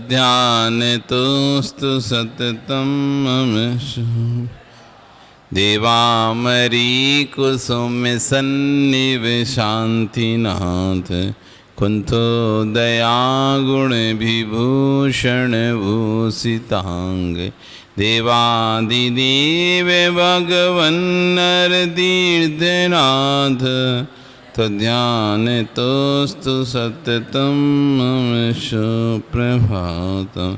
ध्यानतोस्तु सततं मम देवामरी कुसुमसन्निवेशान्तिनाथ कुन्तो दयागुणविभूषणभूषिताङ्ग देवादिदेव भगवन्नरतीर्थनाथ तद्ध्यानतोस्तु सततं मम सुप्रभातम्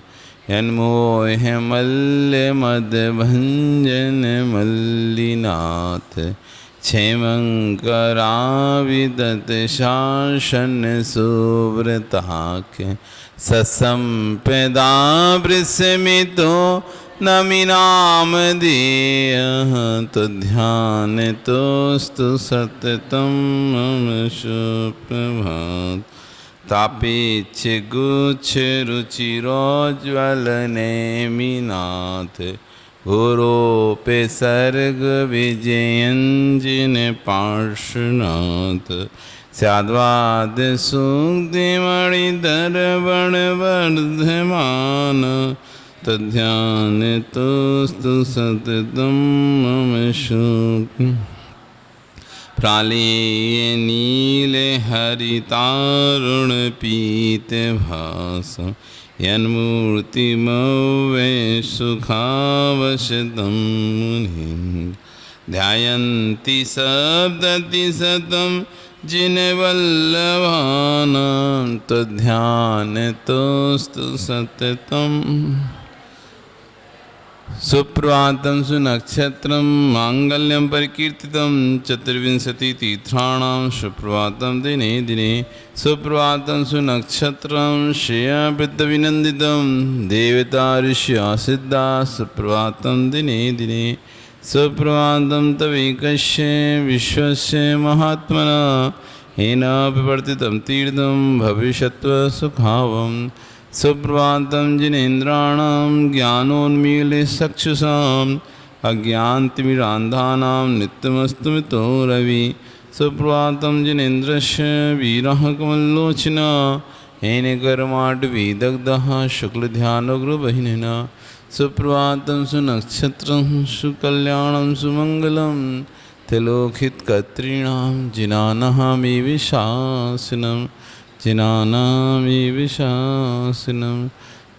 यन्मोहमल्लमदभञ्जनमल्लिनाथ क्षेमङ्कराविदतशासनसुव्रताख्य ससम्पदा वृषमितो नमिनामधेयः तद्ध्यानतोस्तु सततं मम सुप्रभातम् तापेच्छ गुच्छ रुचिरोज्ज्वलनेमिनाथ गुरोपे सर्ग विजयञ्जिन पार्श्वनाथ स्याद्वाद सूक्तिमणिधरवणवर्धमान तद्ध्यानतोस्तु सततं मम प्रालेय नीले हरितारुण पीतभासं यन्मूर्तिमव्यय सुखावशतं मुनिं ध्यायन्ति सप्ततिशतं जिनवल्लभानां तद्ध्यानतोस्तु सततं सुप्रभातं सुनक्षत्रं मांगल्यं परिकीर्तितं चतुर्विंशतितीर्थाणां सुप्रभातं दिने दिने सुप्रभातं सुनक्षत्रं श्रेयावृद्धविनन्दितं देवता ऋष्या सिद्धा सुप्रभातं दिने दिने सुप्रभातं तवैकस्य विश्वस्य महात्मना येन विवर्तितं तीर्थं भविष्यत्वसुखावम् सुप्रभातं जिनेन्द्राणां ज्ञानोन्मीलितचक्षुषाम् अज्ञानतिमिरान्धानां नित्यमस्तु मितो रवि सुप्रभातं जिनेन्द्रस्य वीरः कमलोचना येन कर्माटवीदग्धः शुक्लध्यानगुरुबहिनिना सुप्रभातं सुनक्षत्रं सुकल्याणं सुमङ्गलं तिलोकितकर्तॄणां जिनानहामि विशासिनं जिनानामि विशासिनं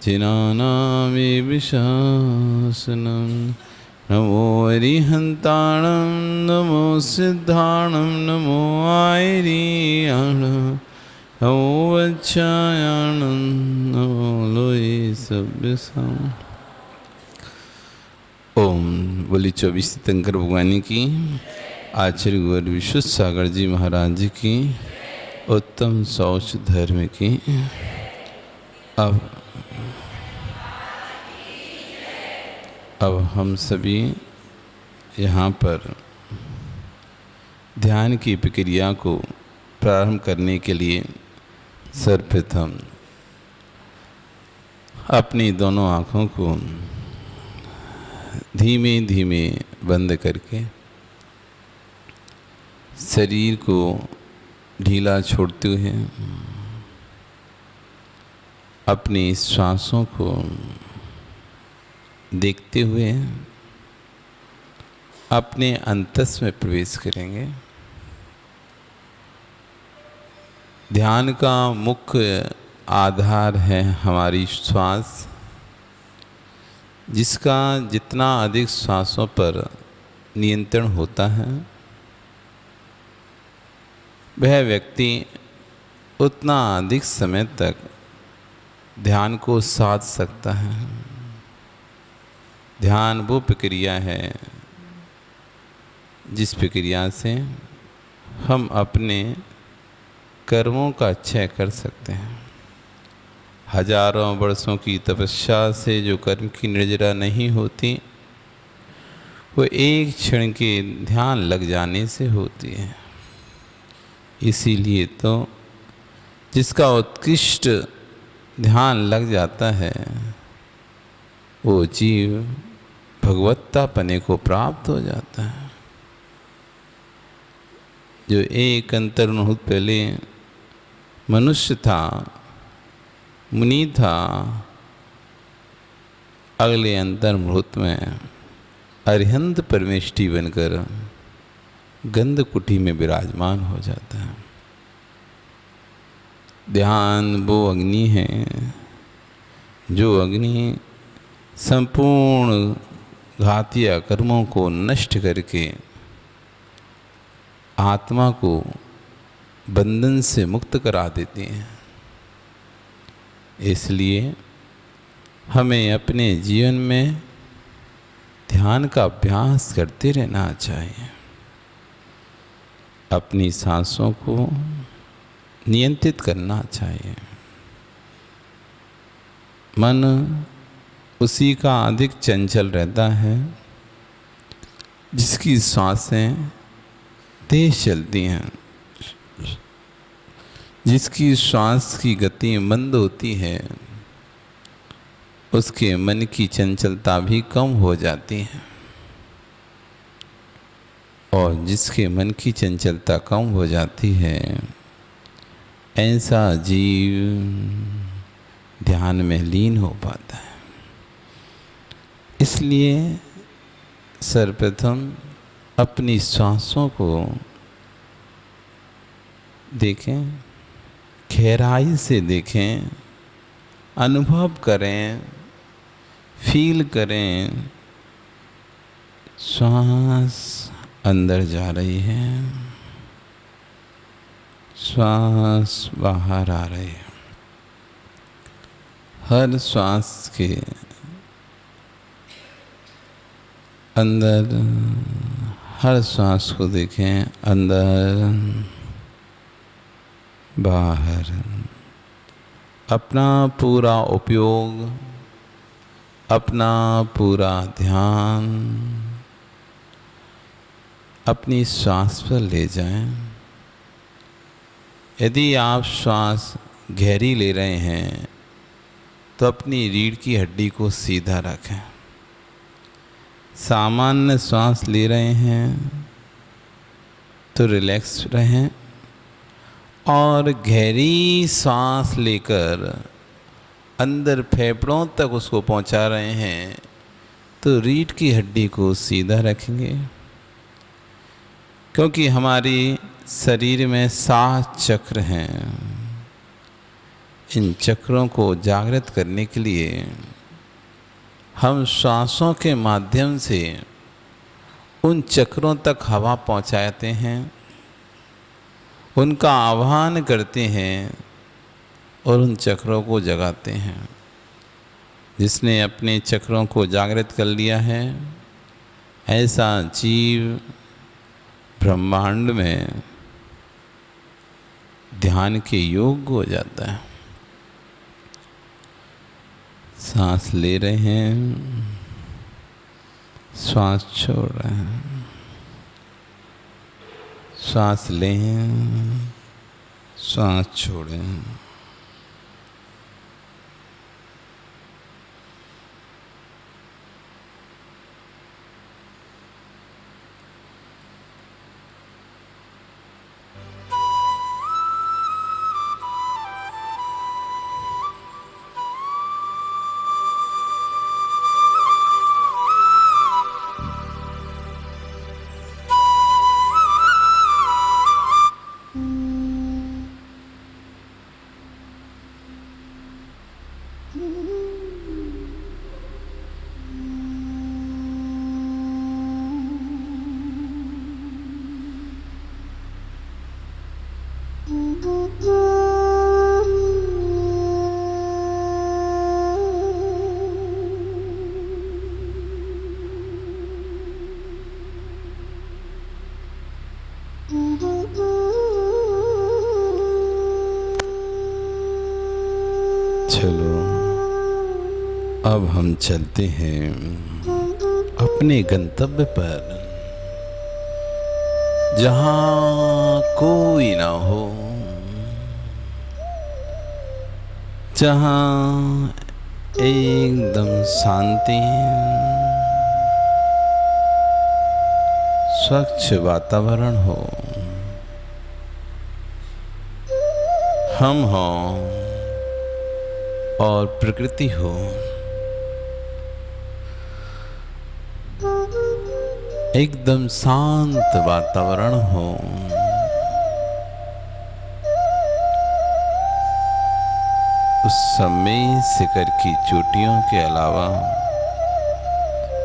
जिनानामि विशासिनं नमो अरिहन्ताणं नमो सिद्धाणं नमो आयर्याणं नमो वत्सायाणं नमो लोये सभ्यसां। ओम बोली 24 तीर्थंकर भगवान की, आचार्य गुरु विश्व सागर जी महाराज जी की, उत्तम शौच धर्म की। अब हम सभी यहाँ पर ध्यान की प्रक्रिया को प्रारंभ करने के लिए सर्वप्रथम अपनी दोनों आँखों को धीमे धीमे बंद करके शरीर को ढीला छोड़ते हुए अपनी श्वासों को देखते हुए अपने अंतस में प्रवेश करेंगे। ध्यान का मुख्य आधार है हमारी श्वास, जिसका जितना अधिक श्वासों पर नियंत्रण होता है वह व्यक्ति उतना अधिक समय तक ध्यान को साध सकता है। ध्यान वो प्रक्रिया है जिस प्रक्रिया से हम अपने कर्मों का क्षय कर सकते हैं। हजारों वर्षों की तपस्या से जो कर्म की निर्जरा नहीं होती, वो एक क्षण के ध्यान लग जाने से होती है। इसीलिए तो जिसका उत्कृष्ट ध्यान लग जाता है वो जीव भगवत्तापने को प्राप्त हो जाता है। जो एक अंतर्मुहूर्त पहले मनुष्य था, मुनि था, अगले अंतर मुहूर्त में अरिहंत परमेष्टि बनकर गंध कुटी में विराजमान हो जाता है। ध्यान वो अग्नि है जो अग्नि संपूर्ण घातीय कर्मों को नष्ट करके आत्मा को बंधन से मुक्त करा देती है। इसलिए हमें अपने जीवन में ध्यान का अभ्यास करते रहना चाहिए। अपनी सांसों को नियंत्रित करना चाहिए। मन उसी का अधिक चंचल रहता है जिसकी सांसें तेज चलती हैं, जिसकी श्वास की गति मंद होती है, उसके मन की चंचलता भी कम हो जाती है। और जिसके मन की चंचलता कम हो जाती है, ऐसा जीव ध्यान में लीन हो पाता है। इसलिए सर्वप्रथम अपनी सांसों को देखें, गहराई से देखें, अनुभव करें, फील करें। श्वास अंदर जा रही है, श्वास बाहर आ रही है। हर श्वास के अंदर, हर श्वास को देखें, अंदर बाहर। अपना पूरा उपयोग, अपना पूरा ध्यान अपनी श्वास पर ले जाएं। यदि आप श्वास गहरी ले रहे हैं तो अपनी रीढ़ की हड्डी को सीधा रखें। सामान्य श्वास ले रहे हैं तो रिलैक्स रहें, और गहरी सांस लेकर अंदर फेफड़ों तक उसको पहुंचा रहे हैं तो रीढ़ की हड्डी को सीधा रखेंगे। क्योंकि हमारी शरीर में 7 चक्र हैं। इन चक्रों को जागृत करने के लिए हम श्वासों के माध्यम से उन चक्रों तक हवा पहुंचाते हैं, उनका आह्वान करते हैं और उन चक्रों को जगाते हैं। जिसने अपने चक्रों को जागृत कर लिया है, ऐसा जीव ब्रह्मांड में ध्यान के योग्य हो जाता है। सांस ले रहे हैं, श्वास छोड़ रहे हैं, श्वास लें, श्वास छोड़ें। चलो अब हम चलते हैं अपने गंतव्य पर, जहाँ कोई ना हो, जहाँ एकदम शांति, स्वच्छ वातावरण हो। हम हों और प्रकृति हो, एकदम शांत वातावरण हो, उस समय शिखर की चोटियों के अलावा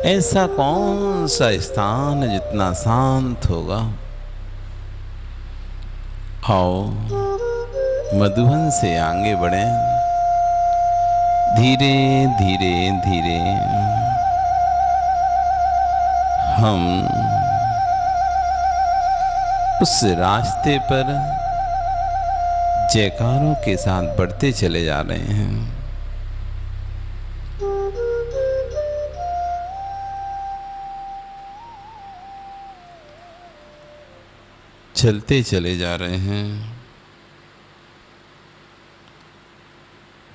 ऐसा कौन सा स्थान है जितना शांत होगा। आओ मधुबन से आगे बढ़े, धीरे धीरे धीरे हम उस रास्ते पर जयकारों के साथ बढ़ते चले जा रहे हैं। चलते चले जा रहे हैं,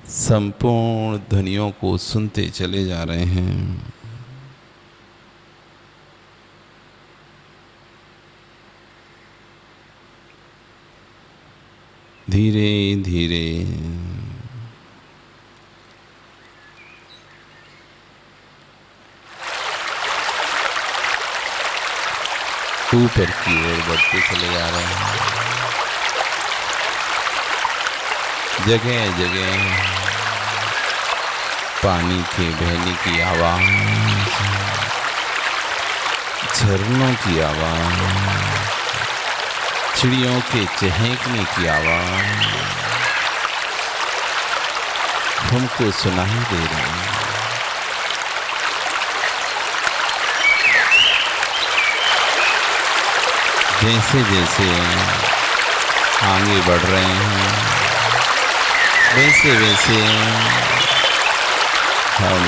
संपूर्ण ध्वनियों को सुनते चले जा रहे हैं। धीरे धीरे ऊपर की ओर बढ़ते चले जा रहे हैं। जगह जगह पानी के बहने की आवाज, झरनों की आवाज, चिड़ियों के चहकने की आवाज हमको सुनाई दे रही है। जैसे जैसे आगे बढ़ रहे हैं, वैसे वैसे हम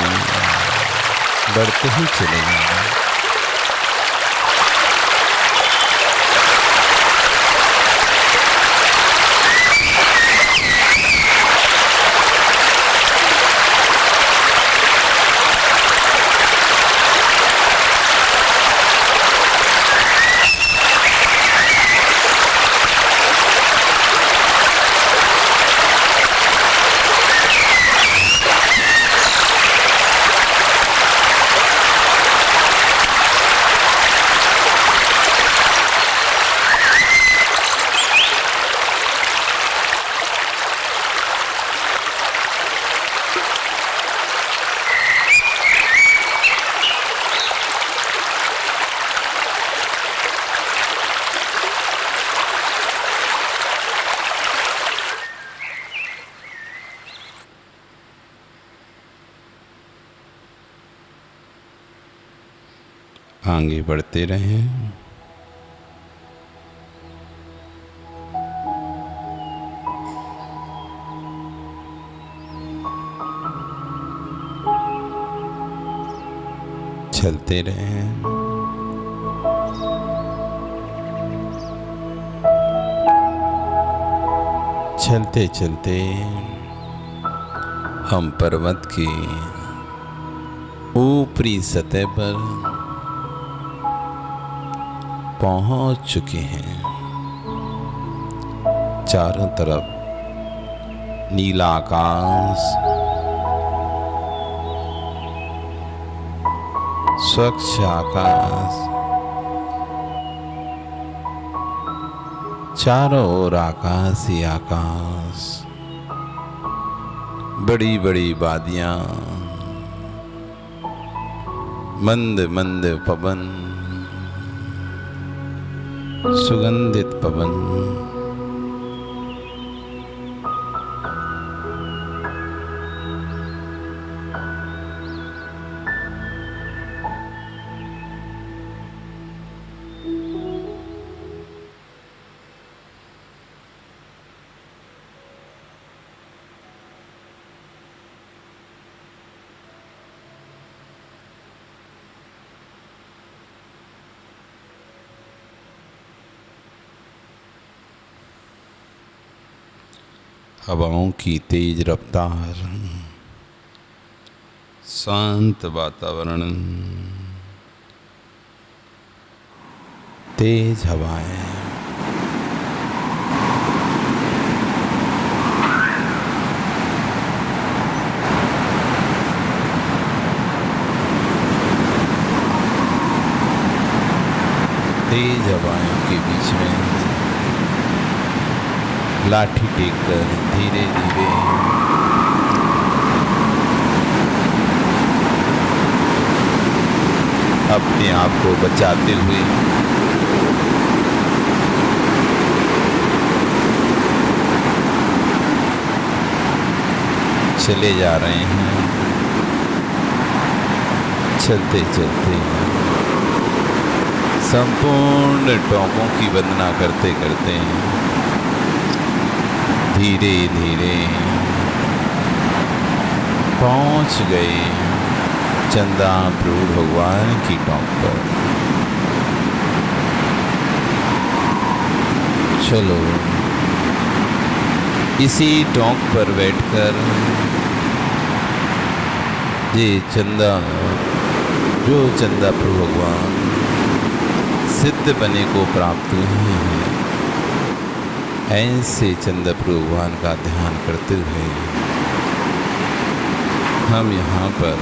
बढ़ते ही चले जा रहे हैं। आगे बढ़ते रहें। चलते रहें। चलते चलते हम पर्वत की ऊपरी सतह पर पहुंच चुके हैं। चारों तरफ नीला आकाश, स्वच्छ आकाश, चारों ओर आकाश ही आकाश, बड़ी बड़ी वादियां, मंद मंद पवन, सुगंधित पवन, हवाओं की तेज रफ्तार, शांत वातावरण, तेज हवाएं, तेज हवाओं के बीच में लाठी टेक कर धीरे धीरे अपने आप को बचाते हुए चले जा रहे हैं। चलते चलते संपूर्ण टोकों की वंदना करते करते धीरे धीरे पहुंच गए चंदा प्रभु भगवान की टोक पर। चलो इसी टोक पर बैठकर ये चंदा जो चंदा प्रभु भगवान सिद्ध बने को प्राप्त हुए हैं, ऐसे चंदा प्रभु भगवान का ध्यान करते हुए हम यहाँ पर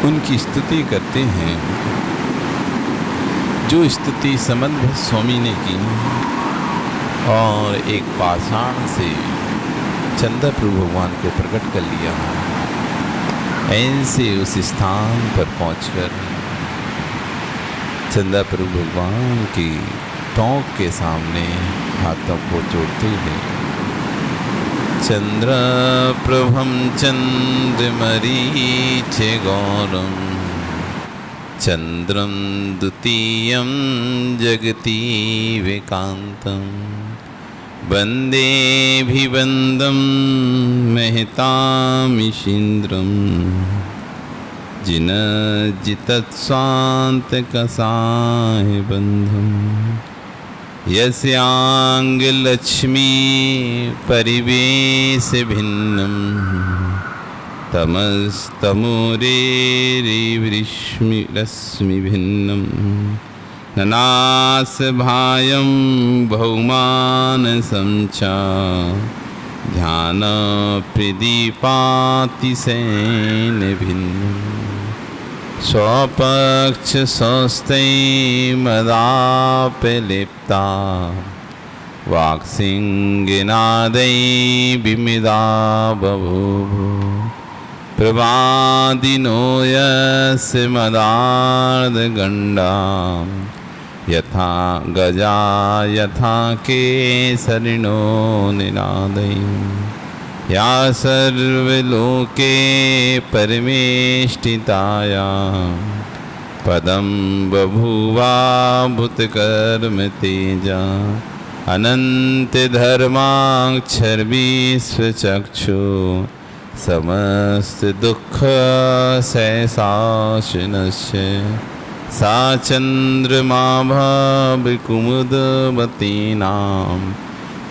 उनकी स्तुति करते हैं। जो स्तुति समन्वय स्वामी ने की और एक पाषाण से चंदा प्रभु भगवान को प्रकट कर लिया, ऐसे उस स्थान पर पहुंचकर चंदा प्रभु भगवान की टोक के सामने हाथों को जोड़ते हुए चंद्र प्रभम चंद्रमरीचे गौरम चंद्रम द्वितीयं जगति विकांतम वंदेभिवंदं महतामिषीन्द्रं जिनजितत्स्वान्तकसाय बन्धं यस्यांगलक्ष्मी परिवेशभिन्नं तमस्तमोरेरिवृष्मिरश्मिभिन्नं ननासभायं भौमानसं च ध्यानप्रदीपातिशयनभिन्नं स्वपक्षस्वस्ते मदापलिप्ता वाक्सिंहनादै विमिदा बभूव प्रवादिनो यस्य मदार्धगण्डा यथा गजा यथा केसरिणो निनादै या सर्वलोके परमेष्ठिताया पदं बभूवा भूतकर्म तेजा अनन्तधर्माक्षरविश्वचक्षु समस्त दुःख सैसाशिनस्य सा चंद्रमा भविकुमुदवतीनां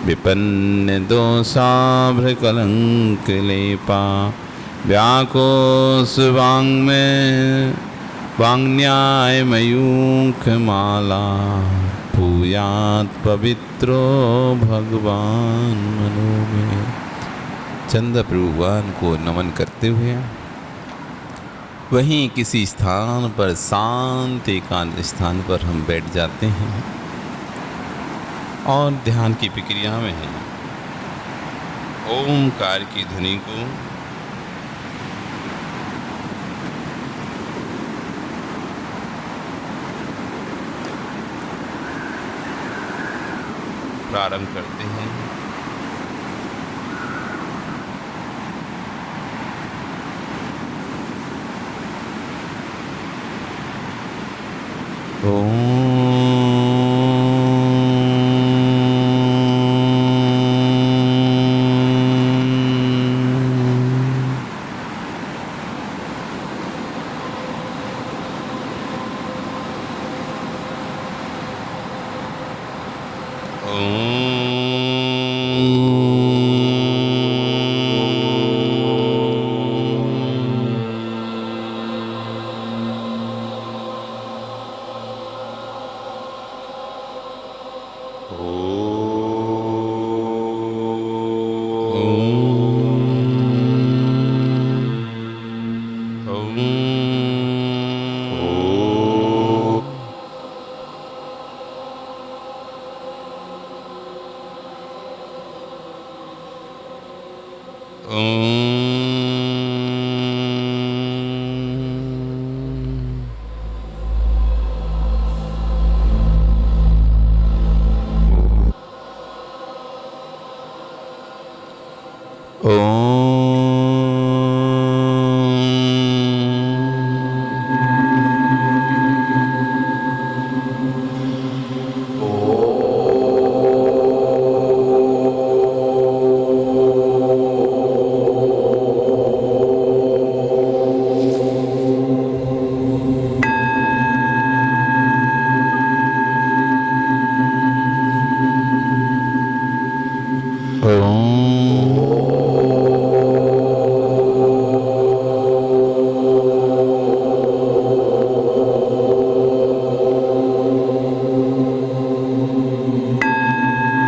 विपन्न दोषाभ्रकलङ्कलेपा व्याकोशवाङ्मे वाङ्न्यायमयूखमाला भूयात् पवित्रो भगवान मनो में। चंदा प्रभु भगवान को नमन करते हुए वहीं किसी स्थान पर शांत एकांत स्थान पर हम बैठ जाते हैं और ध्यान की प्रक्रिया में हैं। ओमकार की ध्वनि को प्रारंभ करते हैं।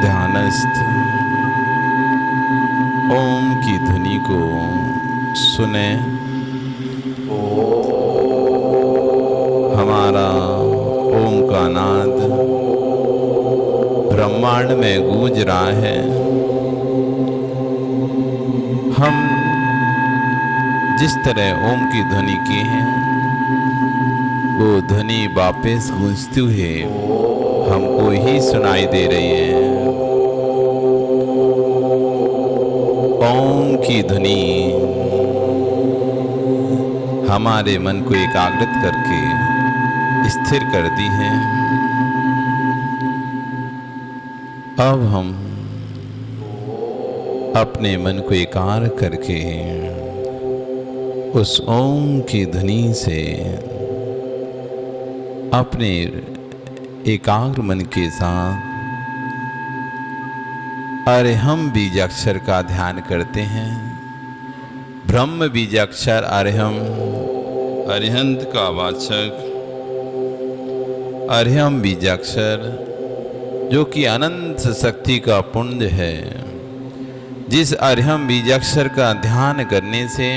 ध्यानस्थ ओम की ध्वनि को सुने। हमारा ओम का नाद ब्रह्मांड में गूंज रहा है। हम जिस तरह ओम की ध्वनि की है वो ध्वनि वापस गूंजते हुए हमको ही सुनाई दे रही है। ओम की ध्वनि हमारे मन को एकाग्रित करके स्थिर कर दी है। अब हम अपने मन को एकाग्र करके उस ओम की ध्वनि से अपने एकाग्र मन के साथ अरहम बीजाक्षर का ध्यान करते हैं। ब्रह्म बीजाक्षर अरहम, अरिहंत का वाचक अरहम बीजाक्षर जो कि अनंत शक्ति का पुंज है। जिस अरहम बीजाक्षर का ध्यान करने से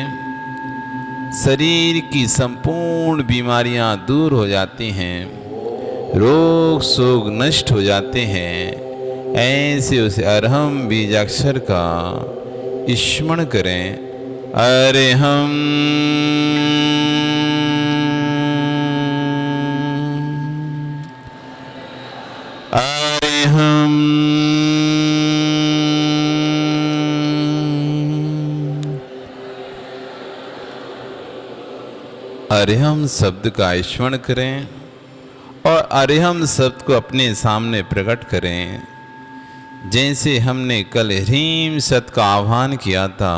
शरीर की संपूर्ण बीमारियां दूर हो जाती हैं, रोग शोक नष्ट हो जाते हैं। ऐसे उस अरहम बीजाक्षर का स्मरण करें। अरहम अरहम अरहम शब्द का स्मरण करें और अरहम शब्द को अपने सामने प्रकट करें। जैसे हमने कल ह्रीम शब्द का आह्वान किया था,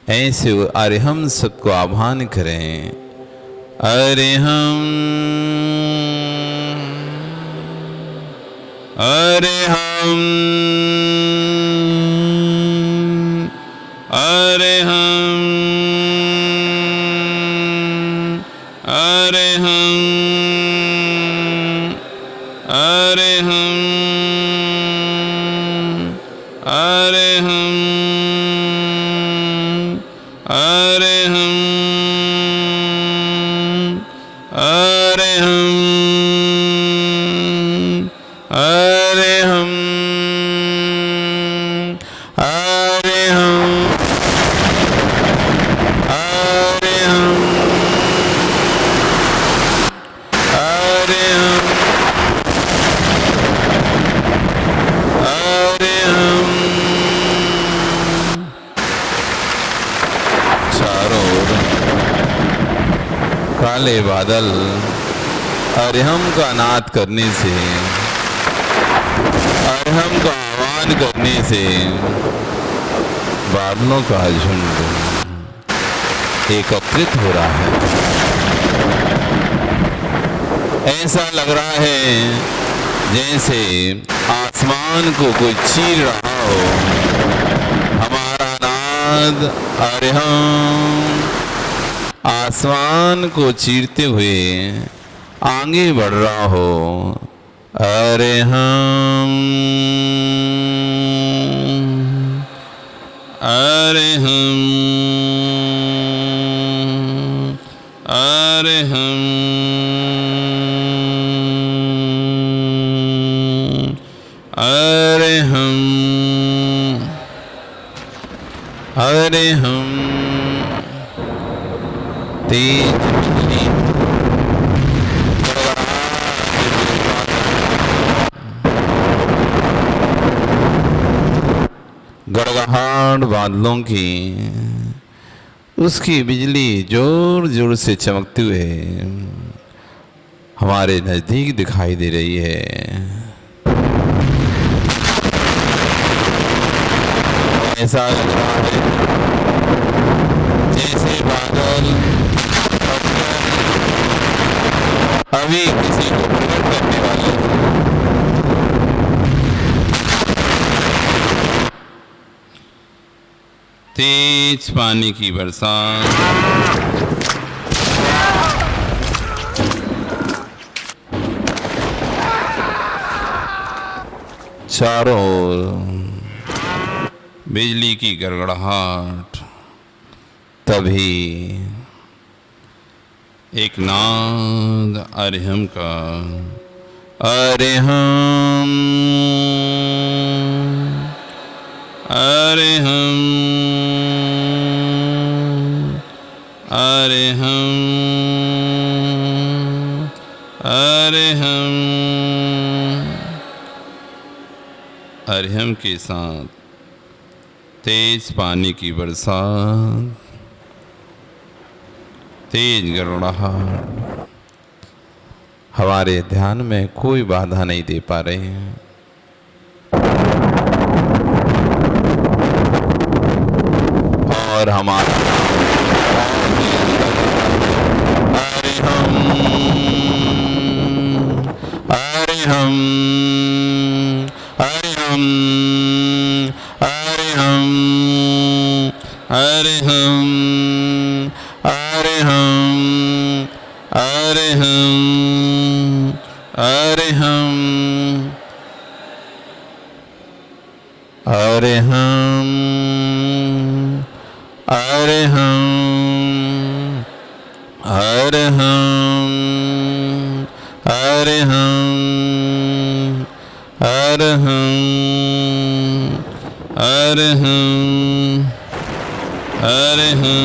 ऐसे अरहम शब्द को आह्वान करें। अरहम अरहम अरहम अरहम अरहम अरहम अरहम अरहम अरहम काले बादल अरहम का नाद करने से, अरहम का आह्वान करने से बादलों का झुंड एकत्रित हो रहा है। ऐसा लग रहा है जैसे आसमान को कोई चीर रहा हो। हमारा नाद अरहम आसमान को चीरते हुए आगे बढ़ रहा हो। अरहम अरहम अरहम अरहम अरे हम तेज बिजली गड़गड़ाहट बादलों की उसकी बिजली जोर जोर से चमकते हुए हमारे नजदीक दिखाई दे रही है। ऐसा लग रहा है जैसे बादल अभी किसी को प्रकट करने वाले हैं। तेज पानी की बरसात, चारों ओर बिजली की गड़गड़ाहट। तभी एक नाद अरिहम का, अरिहम अरिहम अरिहम अरिहम अरिहम के साथ तेज पानी की बरसात, तेज गड़गड़ाहट हमारे ध्यान में कोई बाधा नहीं दे पा रहे हैं। और हमारा अरिहम अरिहम अरिहम अरिहम अरिहम अरिहम अरिहम अरिहम अरिहम अरिहम अरिहम अरिहम अरिहम अरिहम अरिहम अरिहम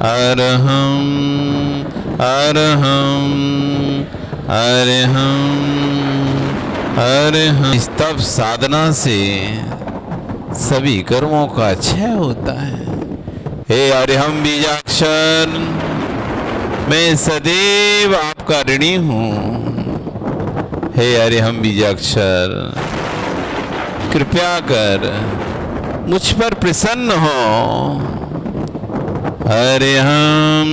अरहम अरहम अरहम अरहम। इस तप साधना से सभी कर्मों का क्षय होता है। हे अरहम बीजाक्षर, मैं सदैव आपका ऋणी हूँ। हे अरहम बीजाक्षर, कृपया कर मुझ पर प्रसन्न हो। अरहम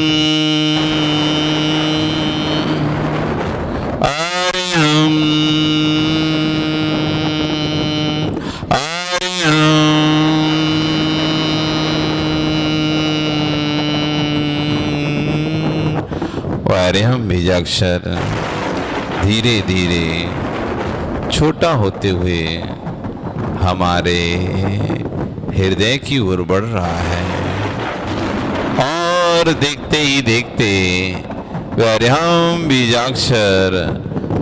अरहम अरहम बीजाक्षर धीरे धीरे छोटा होते हुए हमारे हृदय की ओर बढ़ रहा है और देखते ही देखते अरहम बीजाक्षर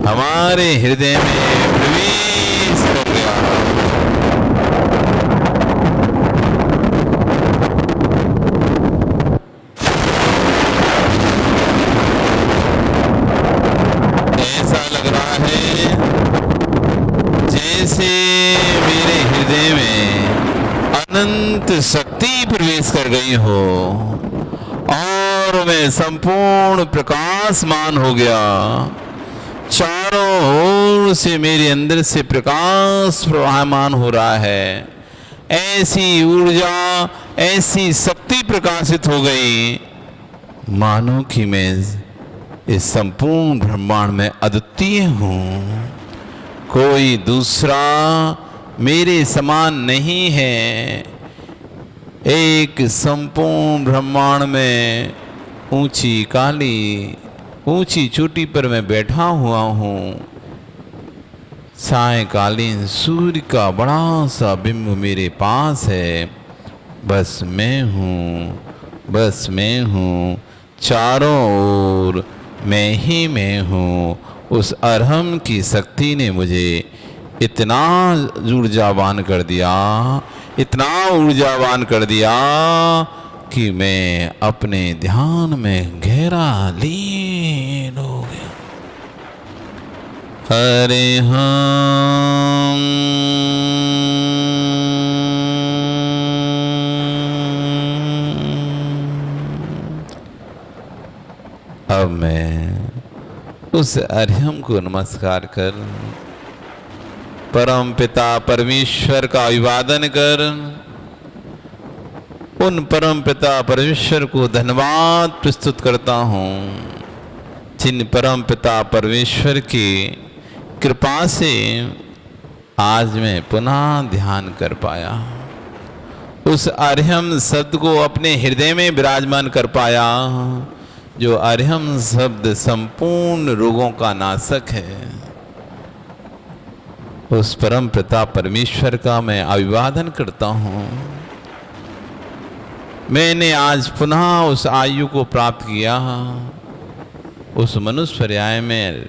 हमारे हृदय में प्रवेश कर गया। ऐसा लग रहा है जैसे मेरे हृदय में अनंत शक्ति प्रवेश कर गई हो और मैं संपूर्ण प्रकाशमान हो गया। चारों ओर से मेरे अंदर से प्रकाश प्रवाहमान हो रहा है। ऐसी ऊर्जा, ऐसी शक्ति प्रकाशित हो गई मानो कि मैं इस संपूर्ण ब्रह्मांड में अद्वितीय हूँ। कोई दूसरा मेरे समान नहीं है। एक संपूर्ण ब्रह्मांड में ऊंची काली ऊंची चोटी पर मैं बैठा हुआ हूँ। सायकालीन सूर्य का बड़ा सा बिंब मेरे पास है। बस मैं हूँ, बस मैं हूँ, चारों ओर मैं ही मैं हूँ। उस अरहम की शक्ति ने मुझे इतना ऊर्जावान कर दिया, इतना ऊर्जावान कर दिया कि मैं अपने ध्यान में गहरा लीन हो गया। हरे हम अब मैं उस अरहम को नमस्कार कर, परम पिता परमेश्वर का अभिवादन कर, उन परम पिता परमेश्वर को धन्यवाद प्रस्तुत करता हूँ जिन परम पिता परमेश्वर की कृपा से आज मैं पुनः ध्यान कर पाया। उस अरहम शब्द को अपने हृदय में विराजमान कर पाया, जो अरहम शब्द संपूर्ण रोगों का नाशक है। उस परम पिता परमेश्वर का मैं अभिवादन करता हूँ। मैंने आज पुनः उस आयु को प्राप्त किया, उस मनुष्य पर्याय में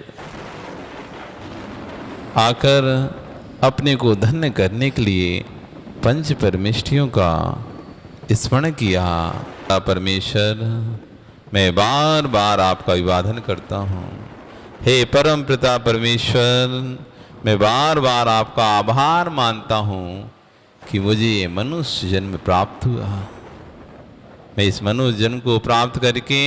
आकर अपने को धन्य करने के लिए पंच परमेष्ठियों का स्मरण किया। परमेश्वर, मैं बार बार आपका अभिवादन करता हूँ। हे परम पिता परमेश्वर, मैं बार बार आपका आभार मानता हूँ कि मुझे ये मनुष्य जन्म प्राप्त हुआ। मैं इस मनुष्य जन्म को प्राप्त करके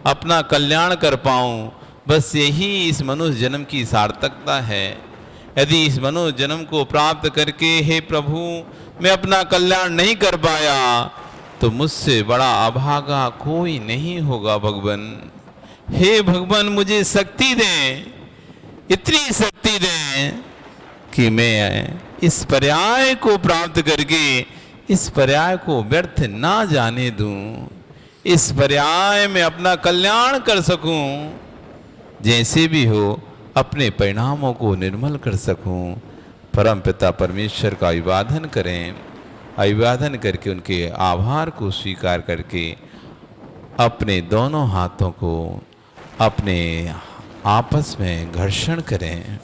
अपना कल्याण कर पाऊँ, बस यही इस मनुष्य जन्म की सार्थकता है। यदि इस मनुष्य जन्म को प्राप्त करके हे प्रभु मैं अपना कल्याण नहीं कर पाया, तो मुझसे बड़ा अभागा कोई नहीं होगा। भगवान, हे भगवान, मुझे शक्ति दें, इतनी शक्ति दें कि मैं इस पर्याय को प्राप्त करके इस पर्याय को व्यर्थ ना जाने दूं, इस पर्याय में अपना कल्याण कर सकूं, जैसे भी हो अपने परिणामों को निर्मल कर सकूं। परम पिता परमेश्वर का अभिवादन करें, अभिवादन करके उनके आभार को स्वीकार करके अपने दोनों हाथों को अपने आपस में घर्षण करें।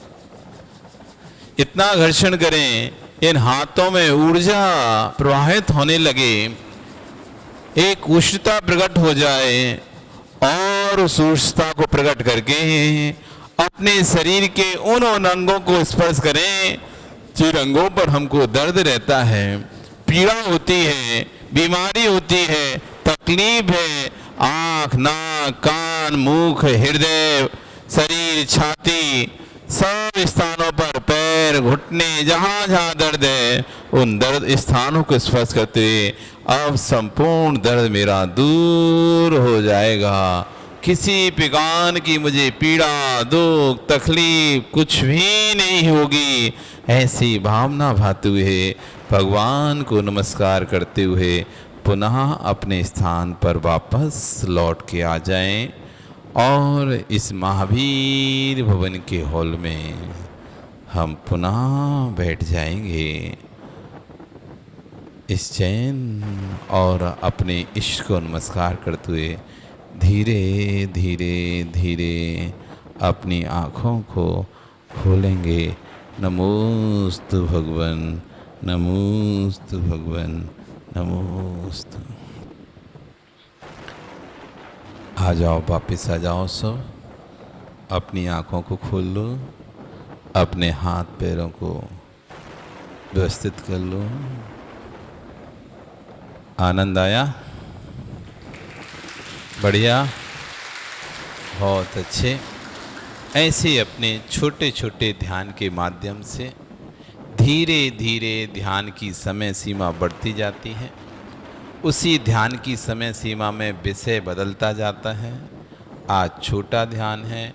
इतना घर्षण करें इन हाथों में ऊर्जा प्रवाहित होने लगे, एक उष्णता प्रकट हो जाए और उस उष्णता को प्रकट करके अपने शरीर के उन अंगों को स्पर्श करें जिन अंगों पर हमको दर्द रहता है, पीड़ा होती है, बीमारी होती है, तकलीफ है। आँख, नाक, कान, मुख, हृदय, शरीर, छाती, सब स्थानों पर, पैर, घुटने, जहाँ जहाँ दर्द है उन दर्द स्थानों को स्पर्श करते हुए अब संपूर्ण दर्द मेरा दूर हो जाएगा। किसी प्रकार की मुझे पीड़ा, दुख, तकलीफ कुछ भी नहीं होगी। ऐसी भावना भाते हुए भगवान को नमस्कार करते हुए पुनः अपने स्थान पर वापस लौट के आ जाएं और इस महावीर भवन के हॉल में हम पुनः बैठ जाएंगे इस चैन और अपने इष्ट को नमस्कार करते हुए धीरे धीरे धीरे अपनी आँखों को खोलेंगे। नमोस्तु भगवन, नमोस्तु भगवन, नमोस्तु। आ जाओ, वापिस आ जाओ सब। अपनी आँखों को खोल लो, अपने हाथ पैरों को व्यवस्थित कर लो। आनंद आया? बढ़िया, बहुत अच्छे। ऐसे अपने छोटे छोटे ध्यान के माध्यम से धीरे धीरे ध्यान की समय सीमा बढ़ती जाती है। उसी ध्यान की समय सीमा में विषय बदलता जाता है। आज छोटा ध्यान है,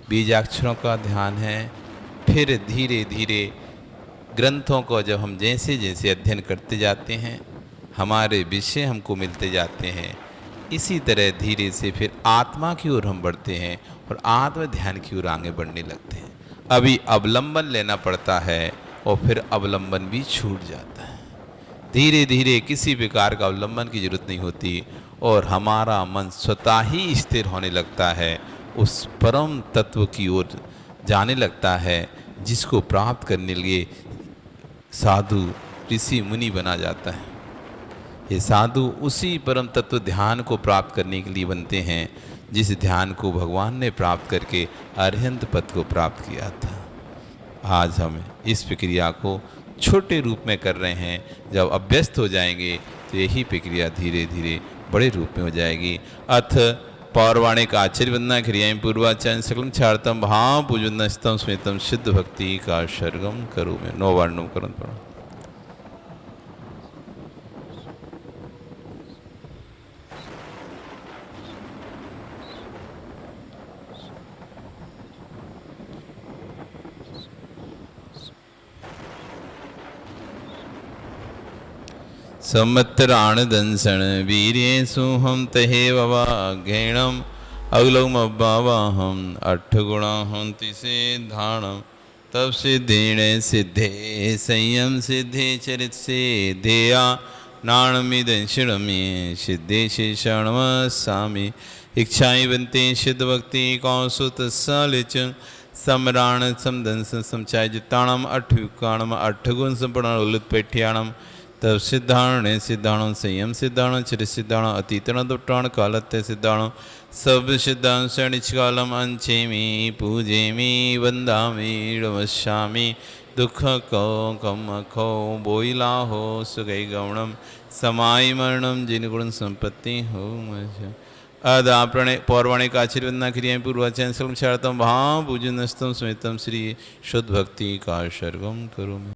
बीजाक्षरों का ध्यान है, फिर धीरे धीरे ग्रंथों को जब हम जैसे जैसे अध्ययन करते जाते हैं, हमारे विषय हमको मिलते जाते हैं, इसी तरह धीरे से फिर आत्मा की ओर हम बढ़ते हैं और आत्म ध्यान की ओर आगे बढ़ने लगते हैं। अभी अवलंबन लेना पड़ता है और फिर अवलंबन भी छूट जाता है। धीरे धीरे किसी प्रकार का अवलंबन की जरूरत नहीं होती और हमारा मन स्वतः ही स्थिर होने लगता है, उस परम तत्व की ओर जाने लगता है, जिसको प्राप्त करने के लिए साधु ऋषि मुनि बना जाता है। ये साधु उसी परम तत्व ध्यान को प्राप्त करने के लिए बनते हैं, जिस ध्यान को भगवान ने प्राप्त करके अरहंत पद को प्राप्त किया था। आज हम इस प्रक्रिया को छोटे रूप में कर रहे हैं। जब अभ्यस्त हो जाएंगे तो यही प्रक्रिया धीरे धीरे बड़े रूप में हो जाएगी। अथ पौर्वाणिक आचार्य वंदना क्रियाएं पूर्वाचार्य सकलम छाड़तम भाव पूजनस्तम स्मितम शुद्ध भक्ति का सर्गम करो में 9 बार 9 करण पढ़ो। संवत्सराण दंसन वीर्येषु हम तहे ववाघेणम अगलम अब्बावाहम 8 गुणा हंति सिद्धाणम तब सिद्धेण सिद्धे संयम सिद्धे चरित सिद्धेया नाणमिदंशिणमे सिद्धे शिषणमस्सामि इच्छाई बनते सिद्ध भक्ति कौसुत सालिच समराण समदंस समचाय जिताणम 8 युक्काणम 8 गुण संपूर्ण उलुत्पेठ्याणम तब सिद्धाण सिद्धाणु संयम सिद्धाणु चिर सिद्धाणु अतीतण दुट्टाण कालत्य सिद्धाणु सब सिद्धांश क्षणिकालम अंचेमी पूजेमी वंदामी नमस्यामि दुख को कम खो बोइला हो सुगई गौणम समाय मरणम जिन गुण संपत्ति हो अदाप्रण पौर्वाणिक आशीर्वदना क्रिया पूर्वाचार्य सकलम छाड़तम भाव पूजनस्तम स्मितम श्री शुद्ध भक्ति का सर्गम करो।